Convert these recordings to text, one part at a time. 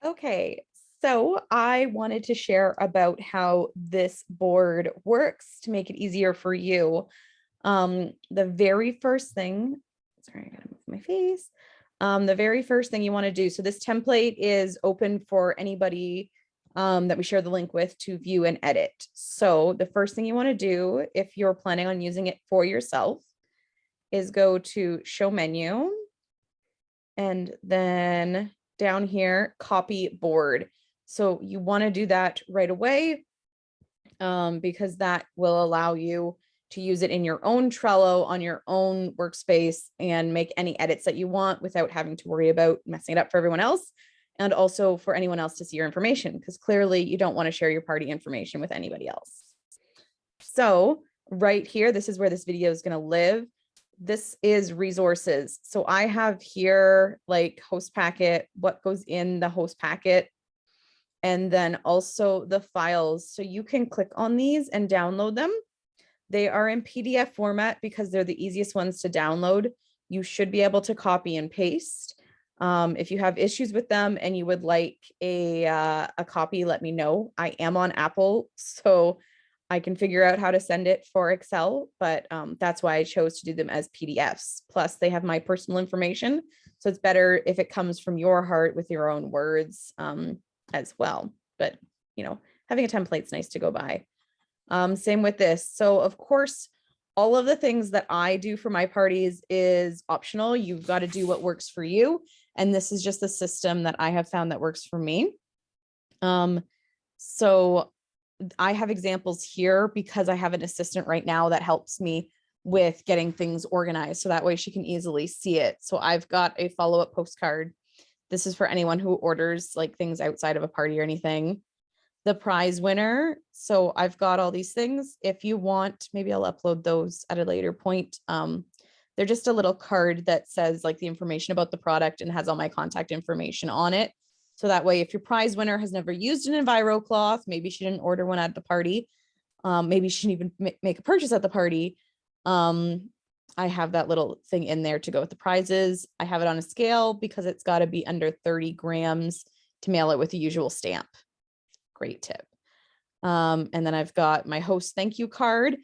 Okay, so I wanted to share about how this board works to make it easier for you. The very first thing, sorry, I gotta move my face. The very first thing you want to do, so this template is open for anybody that we share the link with to view and edit. So the first thing you want to do, if you're planning on using it for yourself, is go to show menu and then down here, copy board. So you want to do that right away because that will allow you to use it in your own Trello on your own workspace and make any edits that you want without having to worry about messing it up for everyone else. And also for anyone else to see your information, because clearly you don't want to share your party information with anybody else. So right here, this is where this video is going to live. This is resources. So I have here like host packet, what goes in the host packet, and then also the files. So you can click on these and download them. They are in PDF format because they're the easiest ones to download. You should be able to copy and paste. If you have issues with them and you would like a copy, let me know. I am on Apple, so I can figure out how to send it for Excel, but that's why I chose to do them as PDFs. Plus they have my personal information. So it's better if it comes from your heart with your own words as well. But, you know, having a template's nice to go by. Same with this. So of course, all of the things that I do for my parties is optional. You've got to do what works for you. And this is just the system that I have found that works for me. So I have examples here because I have an assistant right now that helps me with getting things organized. So that way she can easily see it. So I've got a follow-up postcard. This is for anyone who orders like things outside of a party or anything. The prize winner. So I've got all these things. If you want, maybe I'll upload those at a later point. They're just a little card that says like the information about the product and has all my contact information on it. So that way, if your prize winner has never used an Enviro cloth, maybe she didn't order one at the party, maybe she didn't even make a purchase at the party. I have that little thing in there to go with the prizes. I have it on a scale because it's got to be under 30 grams to mail it with the usual stamp. Great tip. And then I've got my host thank you card.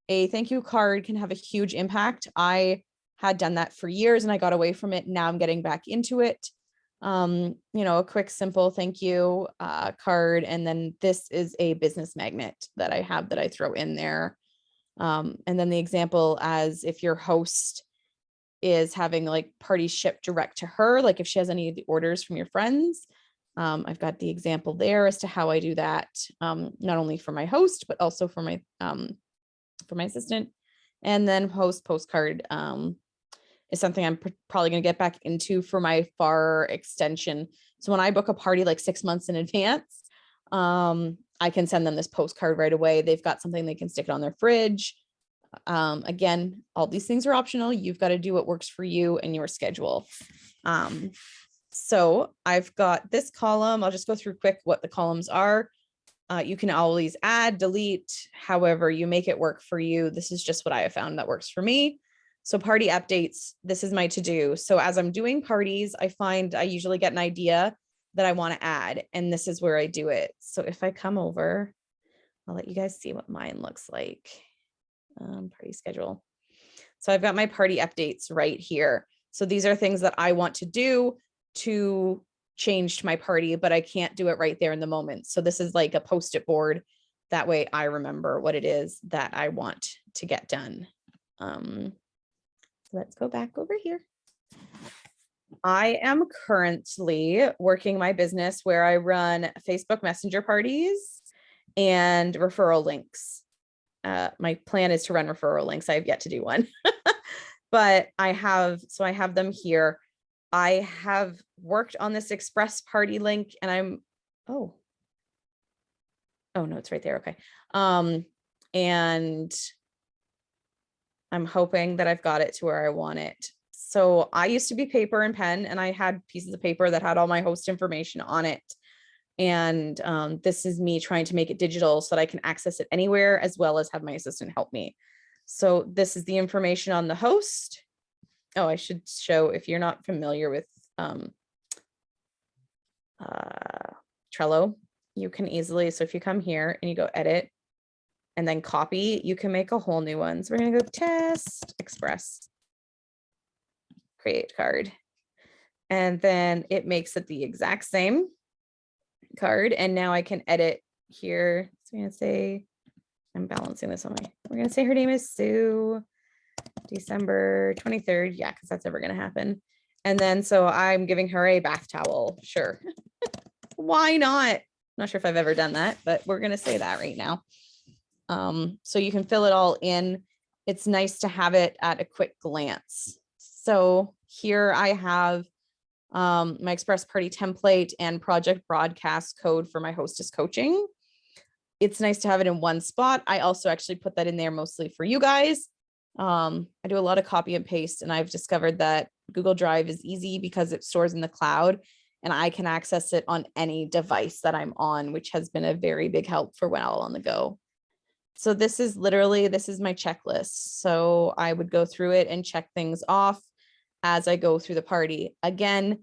A thank you card can have a huge impact. I had done that for years and I got away from it. Now I'm getting back into it. You know, a quick, simple thank you card. And then this is a business magnet that I have that I throw in there. And then the example as if your host is having like parties shipped direct to her, like if she has any of the orders from your friends, I've got the example there as to how I do that, not only for my host, but also for my assistant. And then host postcard is something I'm probably going to get back into for my FAR extension. So when I book a party like 6 months in advance, I can send them this postcard right away. They've got something they can stick it on their fridge. Again, all these things are optional. You've got to do what works for you and your schedule. So I've got this column. I'll just go through quick what the columns are. You can always add, delete, however you make it work for you. This is just what I have found that works for me. So party updates, this is my to-do. So as I'm doing parties, I find I usually get an idea that I want to add, and this is where I do it. So if I come over, I'll let you guys see what mine looks like. Party schedule. So I've got my party updates right here. So these are things that I want to do to change to my party, but I can't do it right there in the moment. So this is like a post-it board. That way I remember what it is that I want to get done. Let's go back over here. I am currently working my business where I run Facebook Messenger parties and referral links. My plan is to run referral links. I have yet to do one, but I have them here. I have worked on this express party link and oh no, it's right there. Okay. And I'm hoping that I've got it to where I want it. So I used to be paper and pen, and I had pieces of paper that had all my host information on it. And this is me trying to make it digital so that I can access it anywhere, as well as have my assistant help me. So this is the information on the host. Oh, I should show, if you're not familiar with Trello, you can easily, so if you come here and you go edit and then copy, you can make a whole new one. So we're going to go test express, create card. And then it makes it the exact same card. And now I can edit here. So I'm going to say, I'm balancing this on my, we're going to say her name is Sue, December 23rd. Yeah, because that's never going to happen. And then, so I'm giving her a bath towel. Sure. Why not? Not sure if I've ever done that, but we're going to say that right now. So you can fill it all in. It's nice to have it at a quick glance. So here I have my Express Party template and project broadcast code for my hostess coaching. It's nice to have it in one spot. I also actually put that in there mostly for you guys. I do a lot of copy and paste, and I've discovered that Google Drive is easy because it stores in the cloud and I can access it on any device that I'm on, which has been a very big help for when I'm on the go. So this is literally, this is my checklist. So I would go through it and check things off as I go through the party. Again,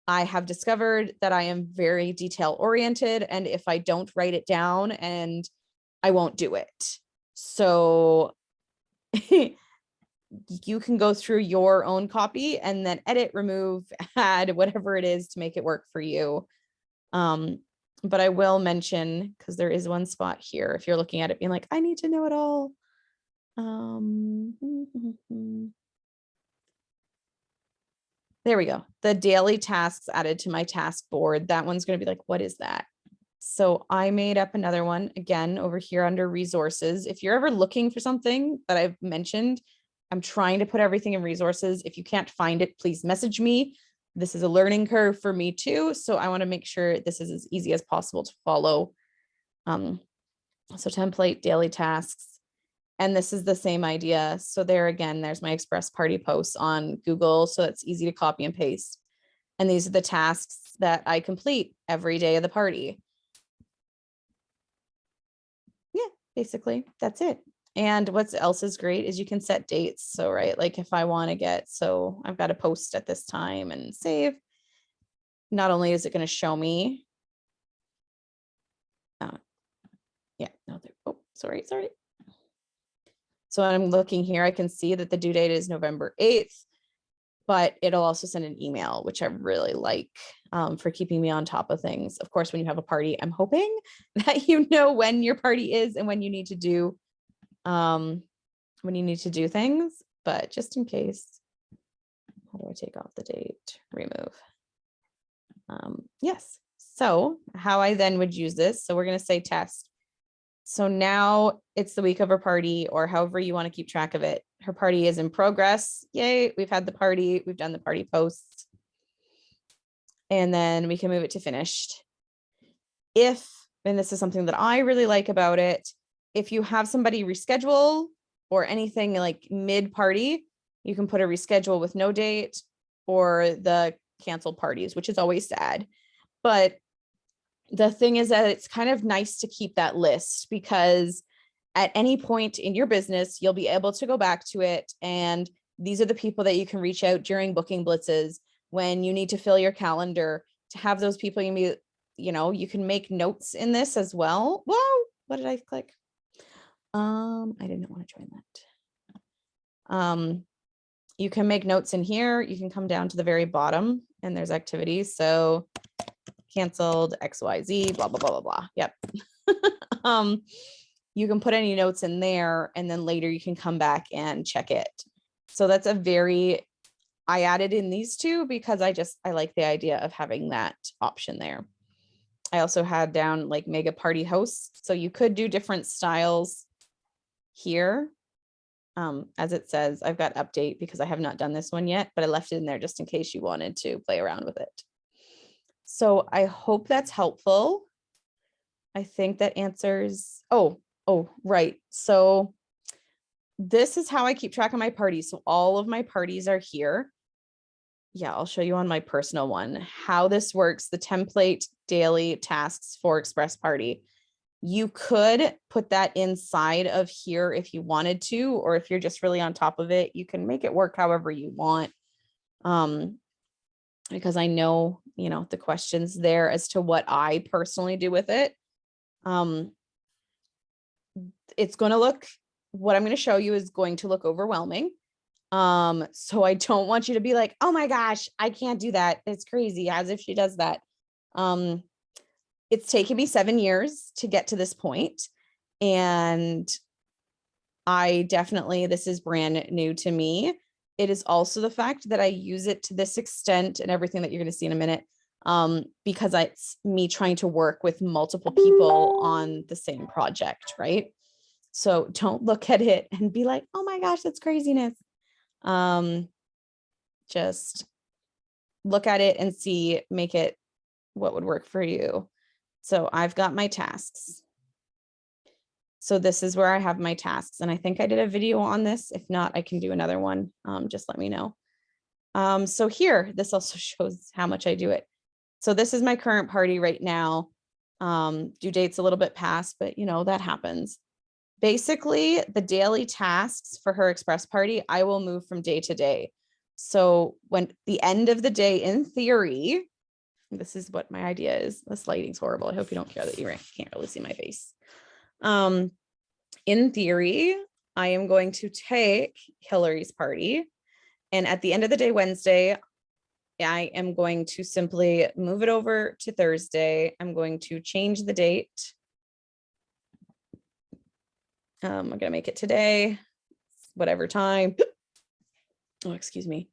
I have discovered that I am very detail oriented, and if I don't write it down, and I won't do it. So you can go through your own copy and then edit, remove, add, whatever it is to make it work for you. But I will mention, because there is one spot here, if you're looking at it being like, I need to know it all. There we go. The daily tasks added to my task board. That one's going to be like, what is that? So I made up another one again over here under resources. If you're ever looking for something that I've mentioned, I'm trying to put everything in resources. If you can't find it, please message me. This is a learning curve for me too. So I want to make sure this is as easy as possible to follow. So template, daily tasks. And this is the same idea. So there again, there's my Express Party posts on Google. So it's easy to copy and paste. And these are the tasks that I complete every day of the party. Yeah, basically that's it. And what else is great is you can set dates. So, right, like if I want to get, so I've got to post at this time and save. Not only is it going to show me, yeah, no, oh, sorry. So I'm looking here, I can see that the due date is November 8th, but it'll also send an email, which I really like for keeping me on top of things. Of course, when you have a party, I'm hoping that you know when your party is and when you need to do things, but just in case, how do I take off the date? Remove. Yes. So how I then would use this. So we're going to say test. So now it's the week of her party, or however you want to keep track of it. Her party is in progress. Yay. We've had the party. We've done the party posts. And then we can move it to finished. If, and this is something that I really like about it, if you have somebody reschedule or anything like mid party, you can put a reschedule with no date or the canceled parties, which is always sad. But the thing is that it's kind of nice to keep that list, because at any point in your business, you'll be able to go back to it. And these are the people that you can reach out during booking blitzes when you need to fill your calendar, to have those people you can make notes in this as well. Whoa, what did I click? I did not want to join that. You can make notes in here. You can come down to the very bottom and there's activities. So canceled XYZ, blah, blah, blah, blah, blah. Yep. You can put any notes in there and then later you can come back and check it. So that's I added in these two because I like the idea of having that option there. I also had down like mega party hosts. So you could do different styles here. As it says, I've got update because I have not done this one yet, but I left it in there just in case you wanted to play around with it. So I hope that's helpful. I think that answers, oh, right. So this is how I keep track of my parties. So all of my parties are here. Yeah, I'll show you on my personal one how this works, the template daily tasks for Express Party. You could put that inside of here if you wanted to, or if you're just really on top of it, you can make it work however you want. because I know, you know, the questions there as to what I personally do with it. It's going to look, what I'm going to show you is going to look overwhelming. So I don't want you to be like, oh my gosh, I can't do that. It's crazy, as if she does that. It's taken me 7 years to get to this point, and I definitely, this is brand new to me. It is also the fact that I use it to this extent and everything that you're going to see in a minute, because it's me trying to work with multiple people on the same project, right? So don't look at it and be like, oh my gosh, that's craziness. Just look at it and see, make it what would work for you. So I've got my tasks. So this is where I have my tasks. And I think I did a video on this. If not, I can do another one. Just let me know. So here, this also shows how much I do it. So this is my current party right now. Due date's a little bit past, but you know, that happens. Basically, the daily tasks for her express party, I will move from day to day. So when the end of the day, in theory, this is what my idea is. This lighting's horrible. I hope you don't care that you can't really see my face. In theory, I am going to take Hillary's party, and at the end of the day, Wednesday, I am going to simply move it over to Thursday. I'm going to change the date. I'm going to make it today, whatever time. Oh, excuse me.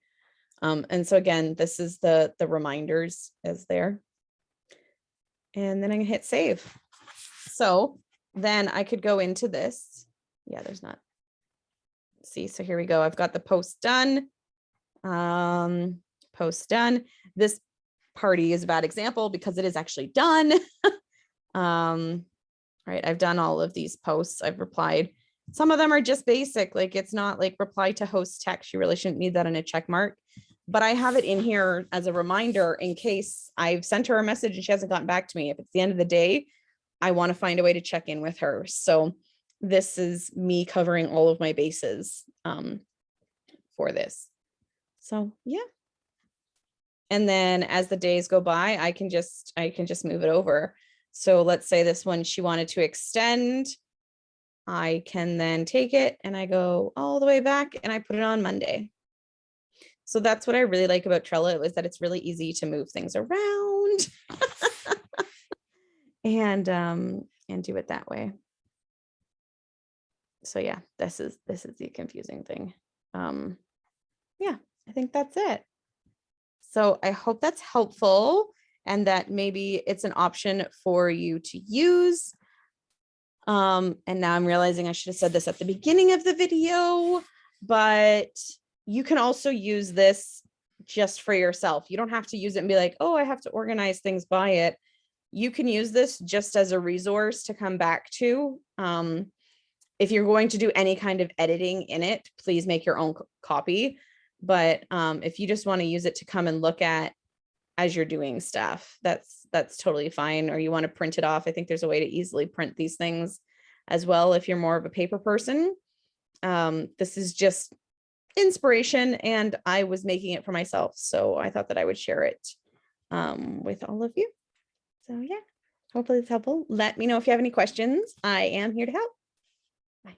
And so again, this is the reminders is there. And then I can hit save. So then I could go into this. Yeah, there's not. See, so here we go. I've got the post done. Post done. This party is a bad example because it is actually done. Right, I've done all of these posts. I've replied. Some of them are just basic, like it's not like reply to host text. You really shouldn't need that in a check mark. But I have it in here as a reminder in case I've sent her a message and she hasn't gotten back to me. If it's the end of the day, I want to find a way to check in with her. So this is me covering all of my bases for this. So yeah. And then as the days go by, I can just move it over. So let's say this one she wanted to extend. I can then take it and I go all the way back and I put it on Monday. So that's what I really like about Trello, is that it's really easy to move things around and do it that way. So yeah, this is the confusing thing. Yeah, I think that's it. So I hope that's helpful and that maybe it's an option for you to use. And now I'm realizing I should have said this at the beginning of the video, but you can also use this just for yourself. You don't have to use it and be like, oh, I have to organize things by it. You can use this just as a resource to come back to. If you're going to do any kind of editing in it, please make your own copy. But if you just want to use it to come and look at as you're doing stuff, that's totally fine. Or you want to print it off. I think there's a way to easily print these things as well if you're more of a paper person. This is just inspiration and I was making it for myself. So I thought that I would share it with all of you. So yeah, hopefully it's helpful. Let me know if you have any questions. I am here to help. Bye.